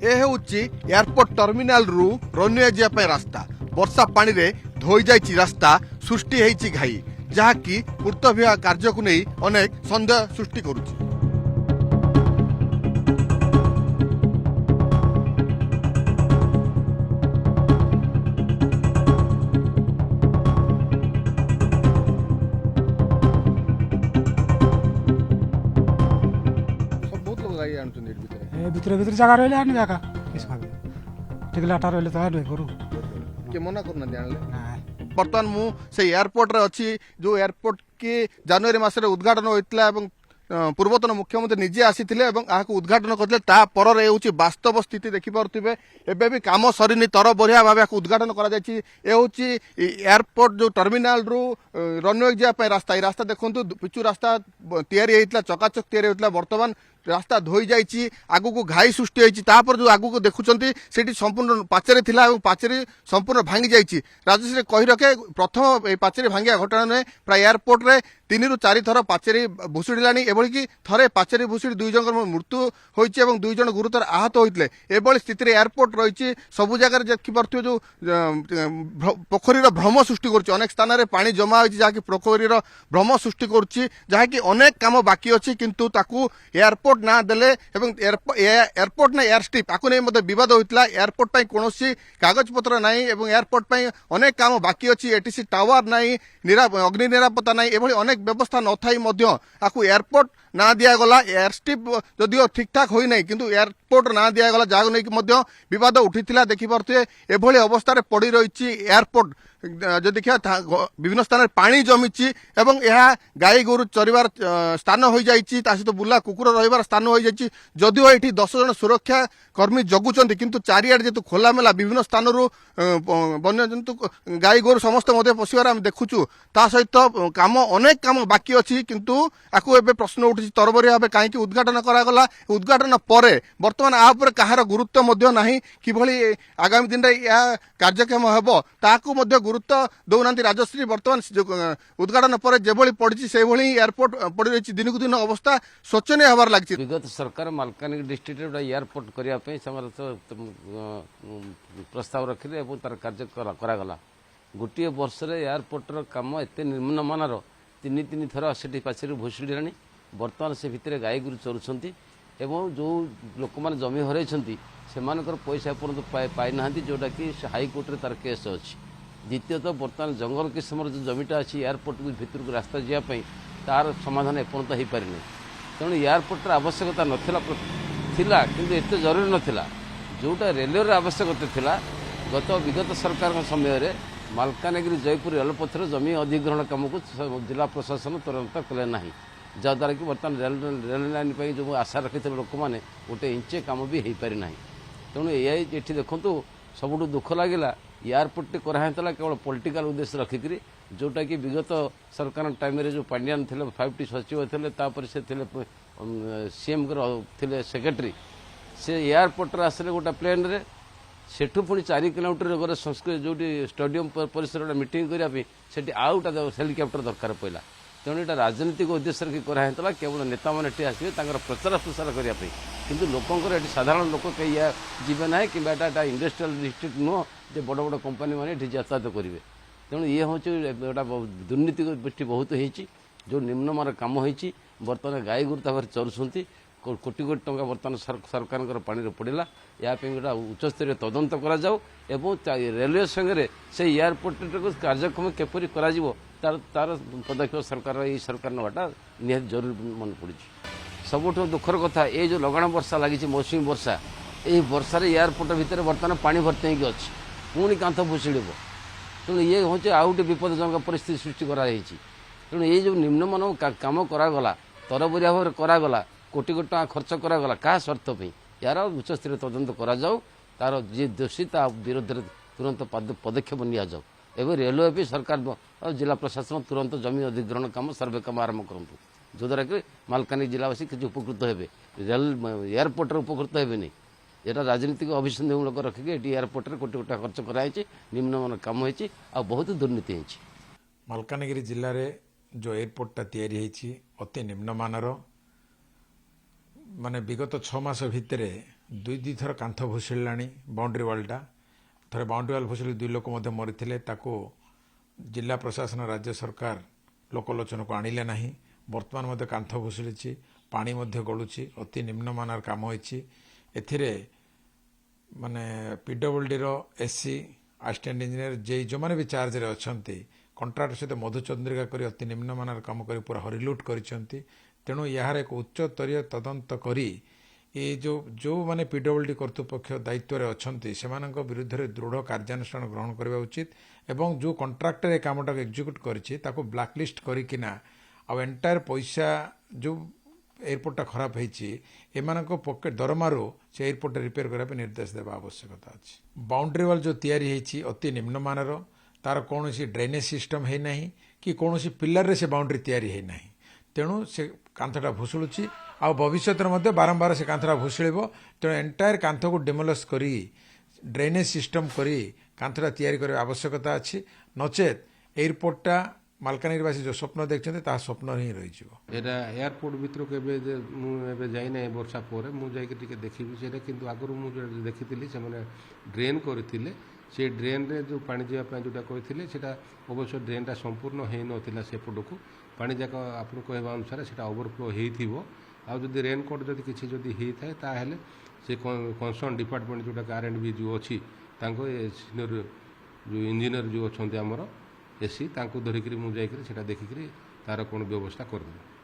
ए होउची airport terminal रु runway जाय रास्ता वर्षा पानी रे धोई जाइची रास्ता सृष्टि हेइची घाई जहाँकि पूर्त विभाग कार्य को नहीं अनेक सन्देह सृष्टि करुची। बहुत लोग गाई आनुचंदी एट भितर ভিতরে ভিতরে জায়গা রইলে আনি জায়গা কিছু ভাবে ঠিক লাটা রইলে তো আনবে করু के मना करना जानले না बर्तमान मु से एयरपोर्ट रे अछि जो एयरपोर्ट के जनवरी मासरे उद्घाटन होइतला एवं पूर्वतन मुख्यमंत्री निजे आसीथिले एवं आहाको उद्घाटन करले ता पर रे होछि वास्तव स्थिति देखि पारुथिबे एबे भी काम सरिनी तर बढ़िया भाबे आहाको उद्घाटन करा जायछि ए होछि एयरपोर्ट जो टर्मिनाल रु रनवे जा पे रास्ता ई रास्ता देखंतु पिचु रास्ता तयारी हेइतला चकाचक तयारी हेइतला वर्तमान रास्ता धोई जाइछि आगु को घाई सृष्टि होइछि तापर जो आगु को देखुचंती सेठी संपूर्ण पाचेरी थिला एवं पाचेरी संपूर्ण भांगी जाइछि। राजश्री कहि रखे प्रथम ए पाचेरी भांगिया घटना ने प्राय एयरपोर्ट रे 3 रु 4 थर पाचेरी भुसुड़िलानी एभଳି कि थरे पाचेरी भुसुड़ी 2 जन मृत्यु होइछि एवं 2 जन गुरुतर आहत होइतले एभଳି स्थिति रे एयरपोर्ट रहिछि सबु जगह रे देखि परथि जो पोखरी रो भ्रम सृष्टि करछि अनेक स्थान रे पानी जमा होइछि जाकि पोखरी रो भ्रम सृष्टि करछि जाकि अनेक काम बाकी अछि किंतु ताकू एयरपोर्ट ना देले एवं एयरपोर्ट ना एयर स्ट्रिप आकु नै मते विवाद होइतला एयरपोर्ट पई कोनोसी कागज पत्र नाही एवं एयरपोर्ट पई अनेक काम बाकी अछि एटीसी टावर नाही अग्नि निरापत्ता नाही एभଳି अनेक व्यवस्था न थाई मध्य आकु एयरपोर्ट ना दिया गला एयर स्ट्रिप जदिओ ठीक ठाक होई नाही किंतु एयरपोर्ट ना दिया गला जाग नै कि मध्य विवाद उठिथिला देखि परथे एभଳି अवस्था रे पड़ी रहिछि एयरपोर्ट जो देखिया विभिन्न स्थान पानी जमिछि एवं यह गाई गोरु चरिवार स्थान हो जाइछि ता सहित बुला कुकुर रहिबार स्थान हो जाइछि जदिओ एठी 10 जन सुरक्षा कर्मी जगुचंती किंतु चारिआड जेतु खोला मेला विभिन्न स्थान रु वन्य जंतु गाई गोरु समस्त मध्य पशिबार हम देखुछु ता सहित काम अनेक काम बाकी अछि किंतु आकु एबे प्रश्न उठिछि तरबरी भाबे काहे कि उद्घाटन करा गला उद्घाटन परे वर्तमान आ ऊपर काहार गुरुत्व मध्य नाही किभଳି आगामी दिन रे या कार्यक्रम हेबो ताकू मध्य गुरुत्व दौनांती राजश्री वर्तमान उद्घाटन पर जेभଳି पड़िछि सेभଳି एयरपोर्ट पड़ी रहिछि दिनकु दिन अवस्था शोचनीय हबार लागछि। विगत सरकार मालकानगिरी डिस्ट्रिक्ट रे एयरपोर्ट करिया पे प्रस्ताव रखिले एवं तार कार्य करा गला गोटे वर्ष रे एयरपोर्ट रो काम एते निम्नमानर 3 थर सेठी पाछरी भुसुड़िलानी वर्तमान से भितर गाई गुरु चरुछंती एवं जो लोक माने जमी हरैछंती सेमानकर पैसा पर्यंत पाई नाहंती जोटा कि हाईकोर्ट रे तार केस अछि। द्वितीयतः वर्तमान जंगल किस्मर जो जमीटा अच्छी एयरपोर्ट भितर को रास्ता जावाई तार समाधान एपर्यंत हो पारि तेणु एयरपोर्टर आवश्यकता नथिला किंतु एते जरूरी नथिला जोटा रेलवे आवश्यकता थिला गत विगत सरकार समय रे मालकानगिरी जयपुर रेलपथर जमी अधिग्रहण काम को जिला प्रशासन तुरंत कले ना जहाद्वारा कि बर्तमान रेल लाइन पर जो आशा रखी लोक मैंने गोटे इंचे काम भी हो पारि ना तेणु ये देखु सबुठ दुख लगिला एयरपोर्ट टी कराला केवल पॉलिटिकल उद्देश्य रखिक जोटा कि विगत सरकार टाइम रे जो पांड्यान थे 5टी सचिव थे तापर से सीएम थे सेक्रेटरी से एयरपोर्ट आसले गोटे प्लेन रे सेठू पुणी 4 किलोमीटर गले संस्कृत जो स्टेडियम परिसर मीटिंग करने से आउ गोटे हेलिकप्टर दरकार पड़ा तेणु यहाँ राजनीतिक उद्देश्य रखी कराला केवल नेता मैंने आसवे प्रचार प्रसार करने किंतु लोकंर ये साधारण लोक कहीं जीवे ना कि इंडस्ट्रियल डिस्ट्रिक्ट नुह जो बड़ बड़ कंपानी मैंने यातायात करेंगे तेणु ये हूँ गोटा दुर्नीति दृष्टि बहुत होती जो निम्नमान कम होती बर्तमान गाई गोरु चरुंच कोटी कोटी टंका बर्तमान सरकार पानी पड़ा या गोटा उच्चस्तरीय तदंत कराऊ रेलवे संगे से एयरपोर्ट कार्यक्रम केपरी तार पदक्षेप सरकार ये सरकार नाटा निहत जरूरी मन पड़ी। सबुठ दुखर कथा ये जो लगाण वर्षा लगी मौसुमी वर्षा ये वर्षा एयरपोर्ट भितर बर्तमान पानी भर्ती होगी अच्छी पुणी कांथ भुशुड़ तेणु ये हूँ आउ गोटे विपदजनक परिस्थिति सृष्टि कराई तेणु ये जो निम्नमान काम करागला तरबरिया भाव करागला कोटी कोटी टका खर्च करागला क्या स्वार्थ यार उच्चस्तरीय तदंत कराऊ तार जी दोषी ता विरोध में तुरंत पदक्षेप नि जाऊ एवं रेलवे भी सरकार जिला प्रशासन तुरंत जमी अधिग्रहण काम सर्वे काम आरंभ करूँ जोद्वारा कि मालकानगिरी जिलावासी किसी उपकृत हे रेल एयरपोर्ट उपकृत हे नहीं यहाँ राजनीतिक अभिसंधमूलक रखिक ये एयरपोर्ट में कोटी कोटी खर्च कराई निम्नमान कम होती बहुत दुर्नीति होती। मालकानगिरी जिले में जो एयरपोर्टा या अति निम्नमानर माने विगत 6 मास भितर ଦୁଇ ଥର କାନ୍ଥ ଭୁଷୁଡ଼ିଲାଣି ବାଉଣ୍ଡରୀ ୱାଲ୍ଟା ଥରେ ବାଉଣ୍ଡରୀ ୱାଲ୍ ଭୁଷୁଡ଼ି 2 ଲୋକ ମଧ୍ୟ ମରିଥିଲେ ତାକୁ ଜିଲ୍ଲା ପ୍ରଶାସନ ରାଜ୍ୟ ସରକାର ଲୋକଲୋଚନକୁ ଆଣିଲେ ନାହିଁ ବର୍ତ୍ତମାନ ମଧ୍ୟ କାନ୍ଥ ଭୁଷୁଡ଼ିଛି ପାଣି ମଧ୍ୟ ଗଳୁଛି ଅତି ନିମ୍ନମାନର କାମ ହୋଇଛି ଏଥିରେ ମାନେ ପିଡବ୍ଲ୍ୟୁଡିର ଏସସି ଆସିଷ୍ଟାଣ୍ଟ ଇଞ୍ଜିନିୟର ଯେଉଁମାନେ ବି ଚାର୍ଜରେ ଅଛନ୍ତି କଣ୍ଟ୍ରାକ୍ଟର ସହିତ ମଧୁଚନ୍ଦ୍ରିକା କରି ଅତି ନିମ୍ନମାନର କାମ କରି ପୁରା ହରିଲୁଟ୍ କରିଛନ୍ତି ତେଣୁ ଏହାର ଏକ ଉଚ୍ଚସ୍ତରୀୟ ତଦନ୍ତ କରି ଏ ଯେଉଁମାନେ ପିଡବ୍ଲ୍ୟୁଡି କର୍ତ୍ତୃପକ୍ଷ ଦାୟିତ୍ୱରେ ଅଛନ୍ତି ସେମାନଙ୍କ ବିରୁଦ୍ଧରେ ଦୃଢ଼ କାର୍ଯ୍ୟାନୁଷ୍ଠାନ ଗ୍ରହଣ କରିବା ଉଚିତ ଏବଂ ଯେଉଁ କଣ୍ଟ୍ରାକ୍ଟର ଏ କାମଟାକୁ ଏକ୍ଜିକ୍ୟୁଟ୍ କରିଛି ତାକୁ ବ୍ଲାକଲିଷ୍ଟ କରିକିନା ଆଉ ଏଣ୍ଟାୟାର ପଇସା ଯେଉଁ ଏୟାରପୋର୍ଟଟା ଖରାପ ହେଇଛି ଏମାନଙ୍କ ପକେଟ୍ ଦରମାରୁ ସେ ଏୟାରପୋର୍ଟଟା ରିପେୟାର କରିବା ପାଇଁ ନିର୍ଦ୍ଦେଶ ଦେବା ଆବଶ୍ୟକତା ଅଛି ବାଉଣ୍ଡରୀ ୱାଲ୍ ଯେଉଁ ତିଆରି ହେଇଛି ଅତି ନିମ୍ନମାନର ତାର କୌଣସି ଡ୍ରେନେଜ ସିଷ୍ଟମ ହେଇନାହିଁ କି କୌଣସି ପିଲାରରେ ସେ ବାଉଣ୍ଡରୀ ତିଆରି ହେଇନାହିଁ ତେଣୁ ସେ କାନ୍ଥଟା ଭୁଷୁଳୁଛି ଆଉ ଭବିଷ୍ୟତରେ ମଧ୍ୟ ବାରମ୍ବାର ସେ କାନ୍ଥଟା ଭୁଷୁଳିବ ତେଣୁ ଏଣ୍ଟାୟାର କାନ୍ଥକୁ ଡିମୋଲିସ୍ କରି ଡ୍ରେନେଜ ସିଷ୍ଟମ କରି କାନ୍ଥଟା ତିଆରି କରିବା ଆବଶ୍ୟକତା ଅଛି ନଚେତ ଏୟାରପୋର୍ଟଟା ମାଲକାନଗିରିବାସୀ ଯେଉଁ ସ୍ୱପ୍ନ ଦେଖିଛନ୍ତି ତାହା ସ୍ୱପ୍ନ ହିଁ ରହିଯିବ এটা এয়ারপোর্ট ভিতরକୁ ଏବେ ମୁଁ ଏବେ ଯାଇନାହିଁ ବର୍ଷା ପରେ ମୁଁ ଯାଇକି ଟିକେ ଦେଖିବି ସେଇଟା କିନ୍ତୁ ଆଗରୁ ମୁଁ ଯୋଉଟା ଦେଖିଥିଲି ସେମାନେ ଡ୍ରେନ୍ କରିଥିଲେ ସେ ଡ୍ରେନ୍ରେ ଯେଉଁ ପାଣି ଯିବା ପାଇଁ ଯେଉଁଟା କହିଥିଲେ ସେଇଟା ଅବଶ୍ୟ ଡ୍ରେନ୍ଟା ସମ୍ପୂର୍ଣ୍ଣ ହେଇନଥିଲା ସେପଟକୁ ପାଣି ଯାକ ଆପଣ କହିବା ଅନୁସାରେ ସେଇଟା ଓଭରଫ୍ଲୋ ହେଇଥିବ ଆଉ ଯଦି ରେନ୍କୋଟ୍ ଯଦି କିଛି ଯଦି ହେଇଥାଏ ତାହେଲେ ସେ କନସର୍ନ ଡିପାର୍ଟମେଣ୍ଟ ଯେଉଁଟା R&B ଯେଉଁ ଅଛି ତାଙ୍କ ସିନିୟର ଯେଉଁ ଇଞ୍ଜିନିୟର ଯେଉଁ ଅଛନ୍ତି ଆମର ଏସି ତାଙ୍କୁ ଧରିକିରି ମୁଁ ଯାଇକରି ସେଇଟା ଦେଖିକିରି ତାର କ'ଣ ବ୍ୟବସ୍ଥା କରିଦେବି